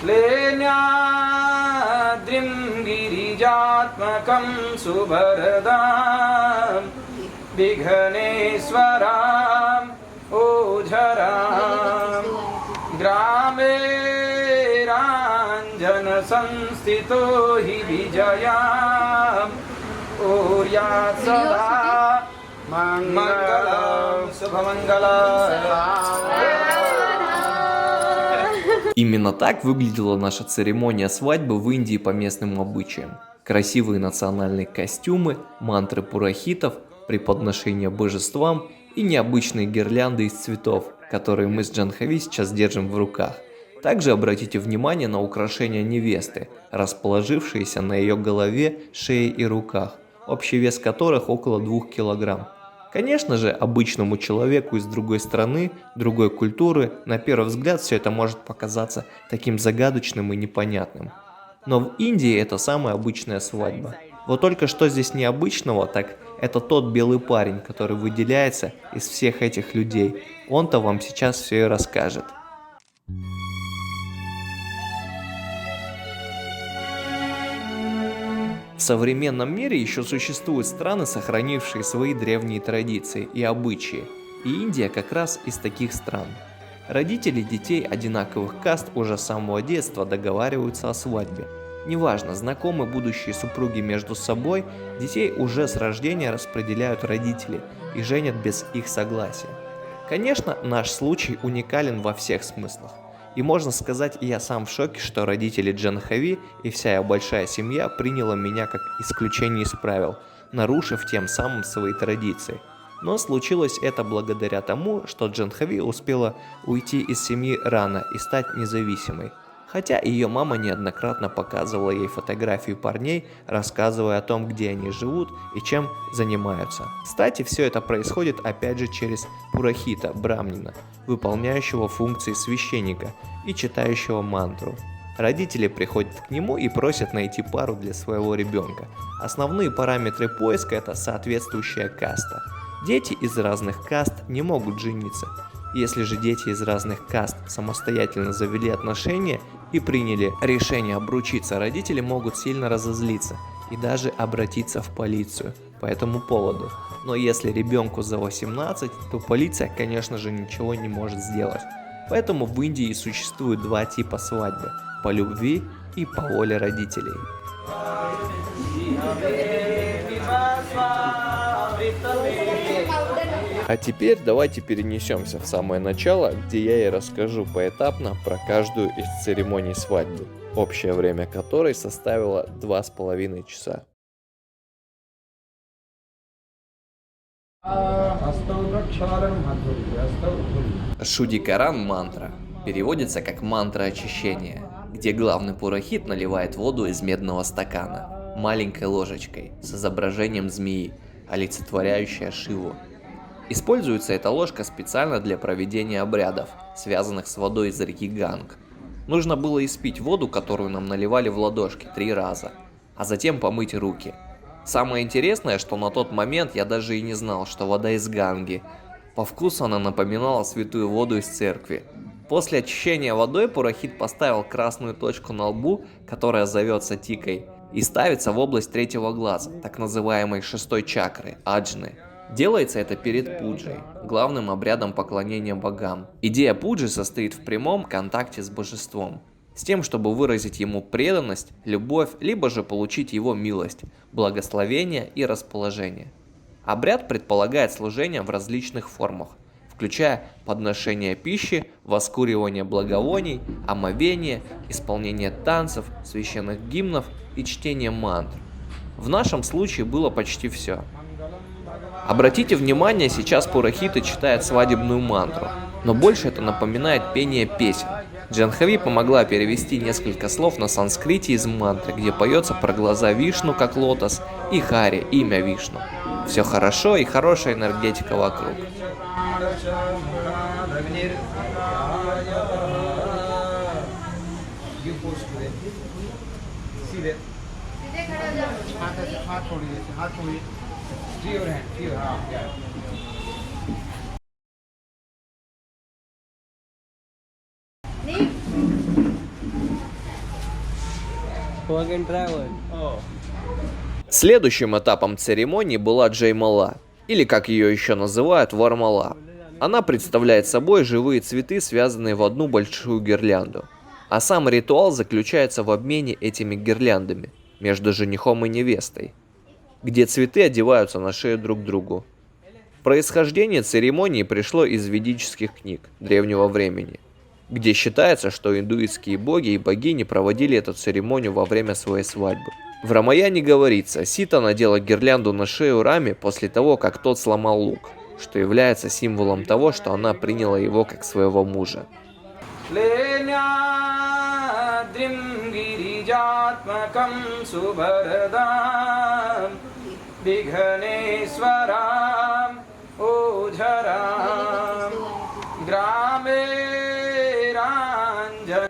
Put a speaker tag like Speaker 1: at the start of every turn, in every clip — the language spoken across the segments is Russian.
Speaker 1: लेण्याद्रिं गिरिजात्मकं सुभरदां विघ्नेश्वराम् ओझरां ग्रामे राञ्जनसंस्थितो हि विजयाम् ओर्यात् सदा मङ्गलं शुभमङ्गलम्.
Speaker 2: Именно так выглядела наша церемония свадьбы в Индии по местным обычаям. Красивые национальные костюмы, мантры пурохитов, преподношения божествам и необычные гирлянды из цветов, которые мы с Джанхави сейчас держим в руках. Также обратите внимание на украшения невесты, расположившиеся на ее голове, шее и руках, общий вес которых около 2 килограмм. Конечно же, обычному человеку из другой страны, другой культуры, на первый взгляд все это может показаться таким загадочным и непонятным. Но в Индии это самая обычная свадьба. Вот только что здесь необычного, так это тот белый парень, который выделяется из всех этих людей. Он-то вам сейчас все и расскажет. В современном мире еще существуют страны, сохранившие свои древние традиции и обычаи, и Индия как раз из таких стран. Родители детей одинаковых каст уже с самого детства договариваются о свадьбе. Неважно, знакомы будущие супруги между собой, детей уже с рождения распределяют родители и женят без их согласия. Конечно, наш случай уникален во всех смыслах. И можно сказать, я сам в шоке, что родители Джанхави и вся ее большая семья приняла меня как исключение из правил, нарушив тем самым свои традиции. Но случилось это благодаря тому, что Джанхави успела уйти из семьи рано и стать независимой. Хотя ее мама неоднократно показывала ей фотографии парней, рассказывая о том, где они живут и чем занимаются. Кстати, все это происходит опять же через пурохита, брамнина, выполняющего функции священника и читающего мантру. Родители приходят к нему и просят найти пару для своего ребенка. Основные параметры поиска – это соответствующая каста. Дети из разных каст не могут жениться. Если же дети из разных каст самостоятельно завели отношения и приняли решение обручиться, родители могут сильно разозлиться и даже обратиться в полицию по этому поводу. Но если ребенку за 18, то полиция, конечно же, ничего не может сделать. Поэтому в Индии существует два типа свадьбы – по любви и по воле родителей. А теперь давайте перенесемся в самое начало, где я и расскажу поэтапно про каждую из церемоний свадьбы, общее время которой составило 2,5 часа. Шудикаран мантра переводится как мантра очищения, где главный пурохит наливает воду из медного стакана маленькой ложечкой с изображением змеи, олицетворяющая Шиву. Используется эта ложка специально для проведения обрядов, связанных с водой из реки Ганг. Нужно было испить воду, которую нам наливали в ладошки 3 раза, а затем помыть руки. Самое интересное, что на тот момент я даже и не знал, что вода из Ганги. По вкусу она напоминала святую воду из церкви. После очищения водой пурохит поставил красную точку на лбу, которая зовется тикой, и ставится в область 3-го глаза, так называемой 6-й чакры, аджны. Делается это перед пуджей, главным обрядом поклонения богам. Идея пуджи состоит в прямом контакте с божеством, с тем, чтобы выразить ему преданность, любовь, либо же получить его милость, благословение и расположение. Обряд предполагает служение в различных формах, включая подношение пищи, воскуривание благовоний, омовение, исполнение танцев, священных гимнов и чтение мантр. В нашем случае было почти все. Обратите внимание, сейчас пурохиты читают свадебную мантру, но больше это напоминает пение песен. Джанхави помогла перевести несколько слов на санскрите из мантры, где поется про глаза Вишну как лотос и Хари, имя Вишну. Все хорошо и хорошая энергетика вокруг.
Speaker 3: Fucking travel.
Speaker 2: Следующим этапом церемонии была Джаймала, или как ее еще называют, Вармала. Она представляет собой живые цветы, связанные в одну большую гирлянду. А сам ритуал заключается в обмене этими гирляндами между женихом и невестой, где цветы одеваются на шею друг другу. Происхождение церемонии пришло из ведических книг древнего времени, где считается, что индуистские боги и богини проводили эту церемонию во время своей свадьбы. В Рамаяне говорится, Сита надела гирлянду на шею Раме после того, как тот сломал лук, что является символом того, что она приняла его как своего мужа.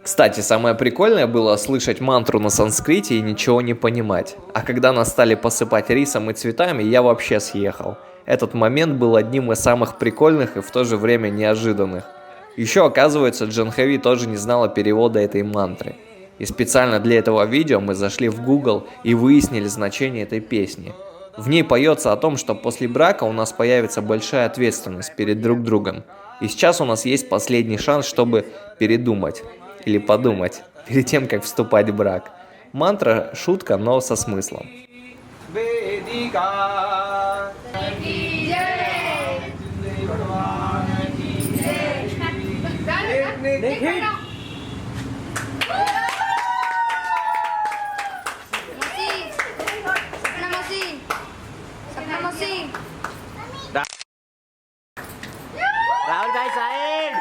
Speaker 2: Кстати, самое прикольное было слышать мантру на санскрите и ничего не понимать. А когда нас стали посыпать рисом и цветами, я вообще съехал. Этот момент был одним из самых прикольных и в то же время неожиданных. Еще, оказывается, Джанхави тоже не знала перевода этой мантры. И специально для этого видео мы зашли в Google и выяснили значение этой песни. В ней поется о том, что после брака у нас появится большая ответственность перед друг другом. И сейчас у нас есть последний шанс, чтобы передумать или подумать перед тем, как вступать в брак. Мантра – шутка, но со смыслом.
Speaker 3: Rahul bhai side.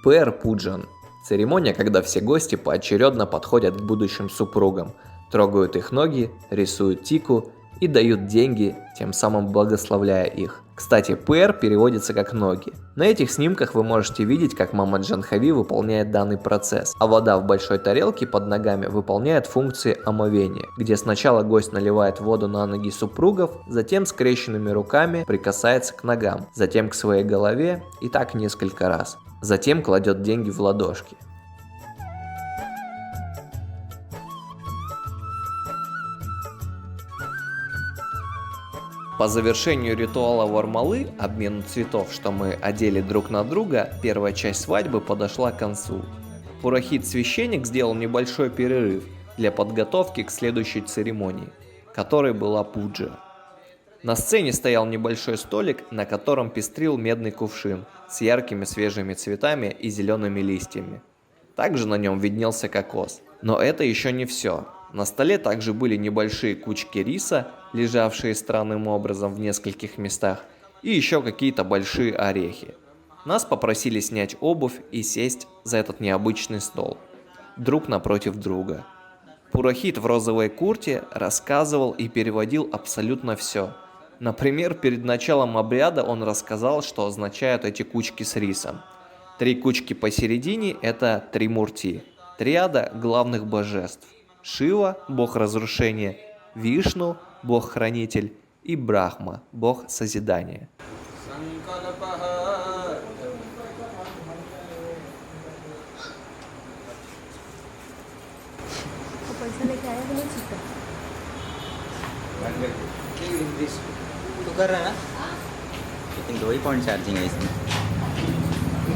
Speaker 2: Пэр Пуджан – церемония, когда все гости поочередно подходят к будущим супругам, трогают их ноги, рисуют тику и дают деньги, тем самым благословляя их. Кстати, пэр переводится как ноги. На этих снимках вы можете видеть, как мама Джанхави выполняет данный процесс, а вода в большой тарелке под ногами выполняет функции омовения, где сначала гость наливает воду на ноги супругов, затем скрещенными руками прикасается к ногам, затем к своей голове и так несколько раз. Затем кладет деньги в ладошки. По завершению ритуала Вармалы, обмену цветов, что мы одели друг на друга, первая часть свадьбы подошла к концу. Пурохит-священник сделал небольшой перерыв для подготовки к следующей церемонии, которой была пуджа. На сцене стоял небольшой столик, на котором пестрил медный кувшин с яркими свежими цветами и зелеными листьями. Также на нем виднелся кокос. Но это еще не все. На столе также были небольшие кучки риса, лежавшие странным образом в нескольких местах, и еще какие-то большие орехи. Нас попросили снять обувь и сесть за этот необычный стол, друг напротив друга. Пурохит в розовой куртке рассказывал и переводил абсолютно все. Например, перед началом обряда он рассказал, что означают эти кучки с рисом. 3 кучки посередине – это Тримурти, триада главных божеств. Шива – бог разрушения, Вишну – бог-хранитель и Брахма – бог созидания.
Speaker 3: तू कर रहा है ना लेकिन 2 ही पॉइंट चार्जिंग है इसमें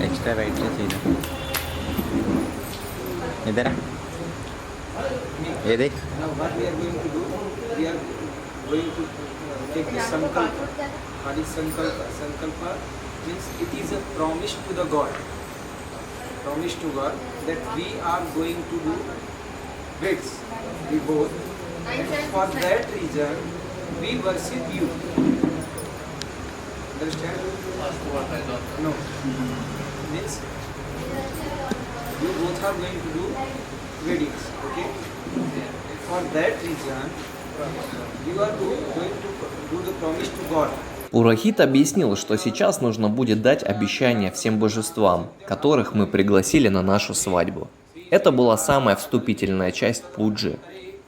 Speaker 3: एक्स्ट्रा बैटरी चाहिए इधर है ये देख
Speaker 1: Now what we are going to do, we are going to take the sankalpa. What is sankalpa? Sankalpa means it is a promise to the God. Promise to God that we are going to do weds, we both. And for that reason, we worship you. Understand? No. Means you both are going to do weddings, okay? For that reason, you are going to do the promise to God.
Speaker 2: Пурохит объяснил, что сейчас нужно будет дать обещание всем божествам, которых мы пригласили на нашу свадьбу. Это была самая вступительная часть пуджи.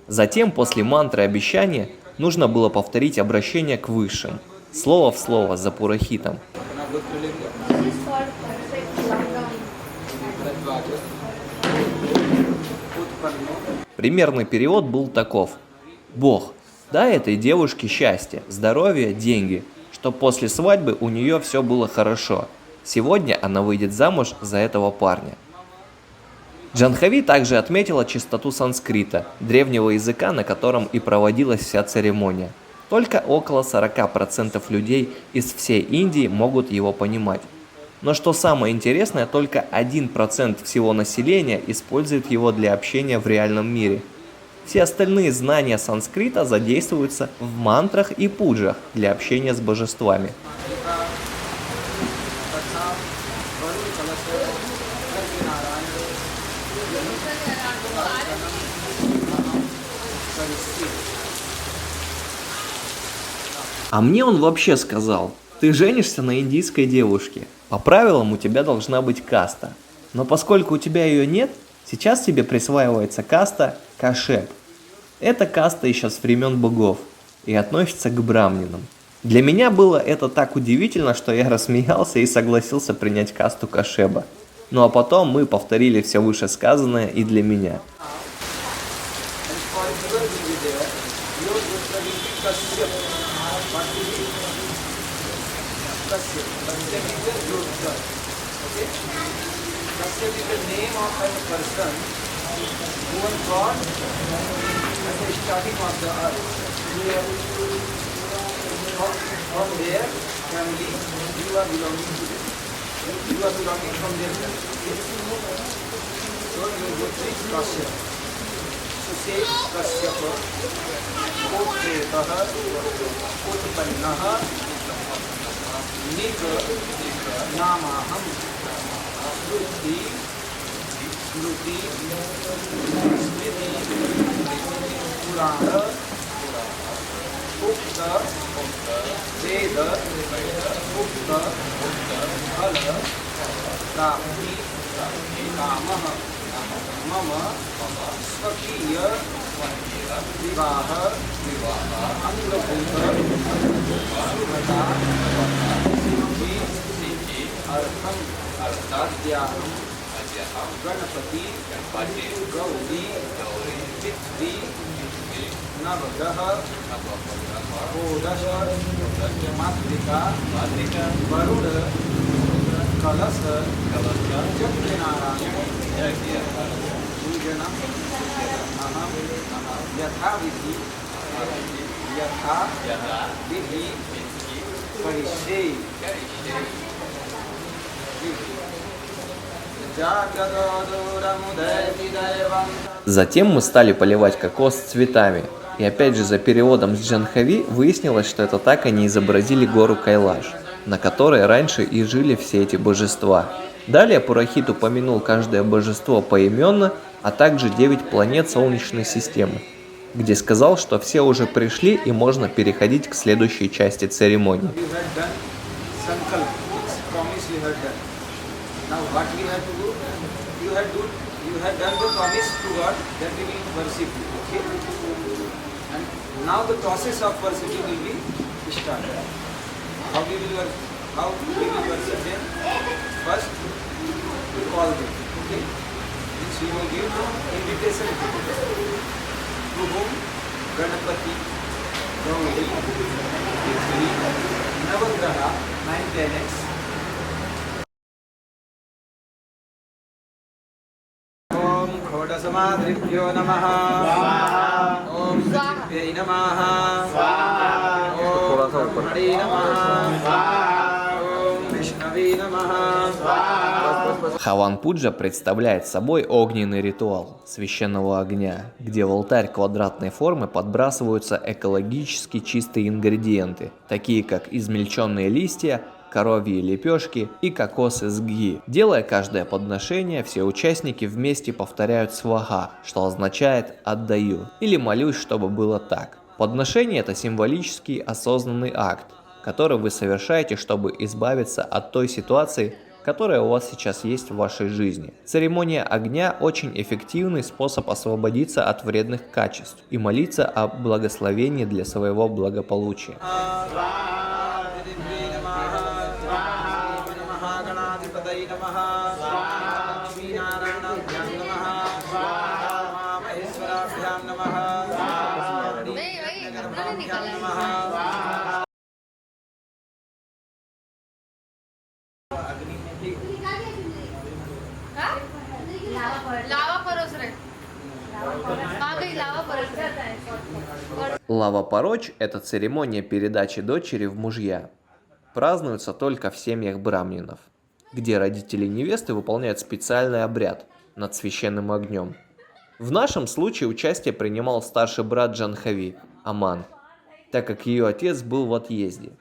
Speaker 2: Затем, после мантры обещания, нужно было повторить обращение к высшим, Слово в слово за Пурохитом.
Speaker 1: अपना गोत्र लेंगे
Speaker 4: This is called perfect lockdown.
Speaker 1: उत्पन्नो
Speaker 2: Примерный перевод был таков. Бог, дай этой девушке счастье, здоровье, деньги, чтобы после свадьбы у нее все было хорошо. Сегодня она выйдет замуж за этого парня. Джанхави также отметила чистоту санскрита, древнего языка, на котором и проводилась вся церемония. Только около 40% людей из всей Индии могут его понимать. Но что самое интересное, только 1% всего населения использует его для общения в реальном мире. Все остальные знания санскрита задействуются в мантрах и пуджах для общения с божествами.
Speaker 1: तथा वरुण कलश लक्ष्मी नारायण करिष्ये
Speaker 2: А мне он вообще сказал, ты женишься на индийской девушке. По правилам у тебя должна быть каста. Но поскольку у тебя ее нет, сейчас тебе присваивается каста Кашеп. Эта каста еще с времен богов и относится к брамнинам. Для меня было это так удивительно, что я рассмеялся и согласился принять касту Кашеба. Ну а потом мы повторили все вышесказанное и для меня.
Speaker 1: and for your will be there, your gotra will be Kashyap. What will be? Kashyap. Kashyap is the gotra. Okay? Kashyap is the name of a person who was born at the starting of the earth. From their family, you are belonging to them. You are belonging from their family. Okay? So your gotra is Kashyap. Suse कश्यप उत्प्रेतः उत्पन्नः निक नामाहं श्रुति स्मृति स्मृति पुराण उक्त वेद उक्त फल प्राप्ति कामः मम स्वकीय विवाह अंगभूत शुभता सिद्धि अर्थम अद्याहं गणपति गौरी पितृ नवग्रह षोडश मातृका वरुण कलश चक्रनारायण पूजनम अहम यथा विधि करिष्ये जागदोदुरमुदयति दैवं.
Speaker 2: Затем мы стали поливать кокос цветами. И опять же за переводом с Джанхави выяснилось, что это так они изобразили гору Кайлаш, на которой раньше и жили все эти божества. Далее Пурохит упомянул каждое божество поименно, а также 9 планет Солнечной системы, где сказал, что все уже пришли и можно переходить к следующей части церемонии.
Speaker 1: You had done sankalp, it's promise you had done. Now what we have to do? You had done the promise to God that we will worship you. Okay? And now the process of worshiping will be started. How we will worship them? First, we call them. Okay? Means we will give invitation to them. To whom? Ganapati, Gauri, Pitri, Navagraha, 9 planets. Om Khodasamadribhyo Namaha. Om Prithivyai Namaha. Om Brahmane Namaha. Om Vishnave Namaha.
Speaker 2: Хаван Пуджа представляет собой огненный ритуал священного огня, где в алтарь квадратной формы подбрасываются экологически чистые ингредиенты, такие как измельченные листья, коровьи лепешки и кокос из гги. Делая каждое подношение, все участники вместе повторяют сваха, что означает «отдаю» или «молюсь, чтобы было так». Подношение – это символический осознанный акт, который вы совершаете, чтобы избавиться от той ситуации, которая у вас сейчас есть в вашей жизни. Церемония огня – очень эффективный способ освободиться от вредных качеств и молиться о благословении для своего благополучия.
Speaker 1: गणपतये नमः लक्ष्मीनारायणाभ्यां नमः महेश्वराभ्यां नमः गणपतिभ्यां नमः
Speaker 4: लावा परोस रे लावा परोस
Speaker 2: Лава-порочь – это церемония передачи дочери в мужья. Празднуется только в семьях брамнинов, где родители невесты выполняют специальный обряд над священным огнем. В нашем случае участие принимал старший брат Джанхави, Аман, так как ее отец был в отъезде.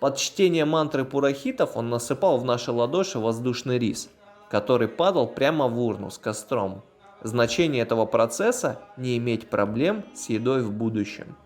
Speaker 2: Под чтение мантры пурахитов он насыпал в наши ладоши воздушный рис, который падал прямо в урну с костром. Значение этого процесса – не иметь проблем с едой в будущем.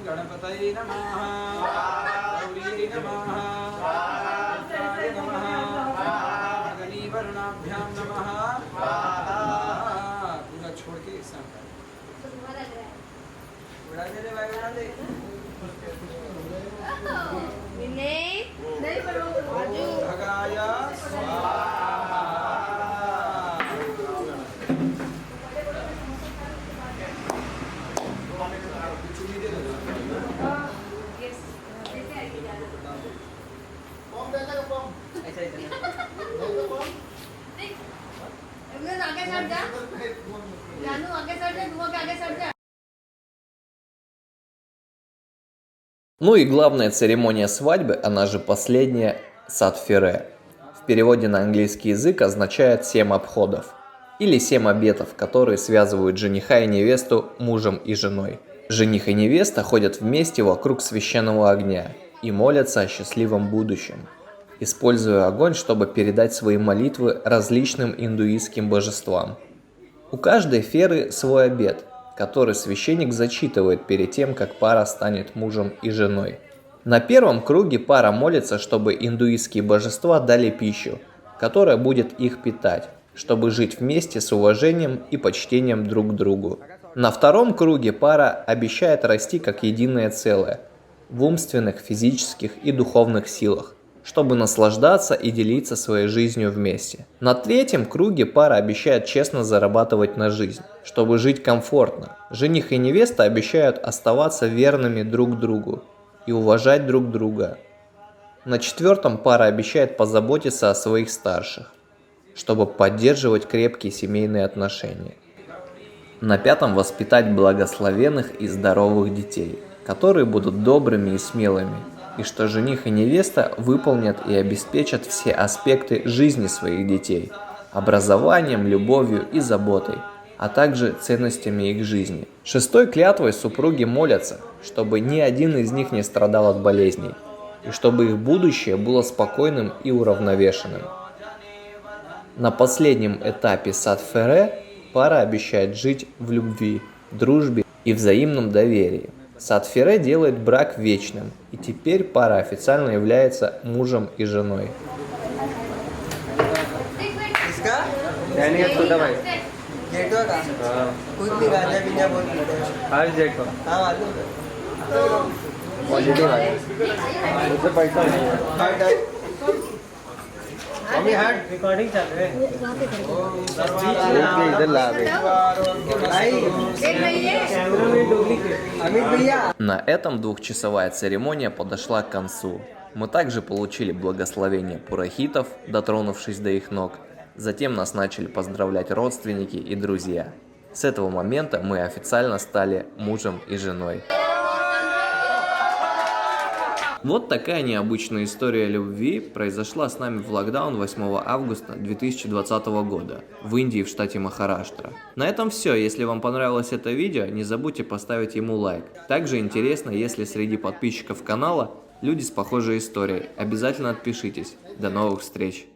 Speaker 1: गणपतये नमः गौरी नमः गणपताय नमः गणीवरुणाभ्यां नमः पूरा छोड़ के ऐसा उड़ा दे रे भाई उड़ा दे
Speaker 4: नहीं पढ़ो
Speaker 1: भगाय स्वाहा
Speaker 4: आगे सट जा जानू आगे सट जा तू आगे सट जा.
Speaker 2: Ну и главная церемония свадьбы, она же последняя, сад-фере. В переводе на английский язык означает 7 обходов. Или 7 обетов, которые связывают жениха и невесту мужем и женой. Жених и невеста ходят вместе вокруг священного огня и молятся о счастливом будущем, используя огонь, чтобы передать свои молитвы различным индуистским божествам. У каждой феры свой обет, который священник зачитывает перед тем, как пара станет мужем и женой. На первом круге пара молится, чтобы индуистские божества дали пищу, которая будет их питать, чтобы жить вместе с уважением и почтением друг к другу. На втором круге пара обещает расти как единое целое в умственных, физических и духовных силах, чтобы наслаждаться и делиться своей жизнью вместе. На третьем круге пара обещает честно зарабатывать на жизнь, чтобы жить комфортно. Жених и невеста обещают оставаться верными друг другу и уважать друг друга. На четвертом пара обещает позаботиться о своих старших, чтобы поддерживать крепкие семейные отношения. На пятом воспитать благословенных и здоровых детей, которые будут добрыми и смелыми, и что жених и невеста выполнят и обеспечат все аспекты жизни своих детей – образованием, любовью и заботой, а также ценностями их жизни. Шестой клятвой супруги молятся, чтобы ни один из них не страдал от болезней, и чтобы их будущее было спокойным и уравновешенным. На последнем этапе сад-фере пара обещает жить в любви, дружбе и взаимном доверии. Сад-фере делает брак вечным, и теперь пара официально является мужем и женой.
Speaker 3: रिकॉर्डिंग चल रही है।
Speaker 2: На этом двухчасовая церемония подошла к концу. Мы также получили благословение пурахитов, дотронувшись до их ног. Затем нас начали поздравлять родственники и друзья. С этого момента мы официально стали мужем и женой. Вот такая необычная история любви произошла с нами в локдаун 8 августа 2020 года в Индии в штате Махараштра. На этом все. Если вам понравилось это видео, не забудьте поставить ему лайк. Также интересно, если среди подписчиков канала люди с похожей историей. Обязательно отпишитесь. До новых встреч!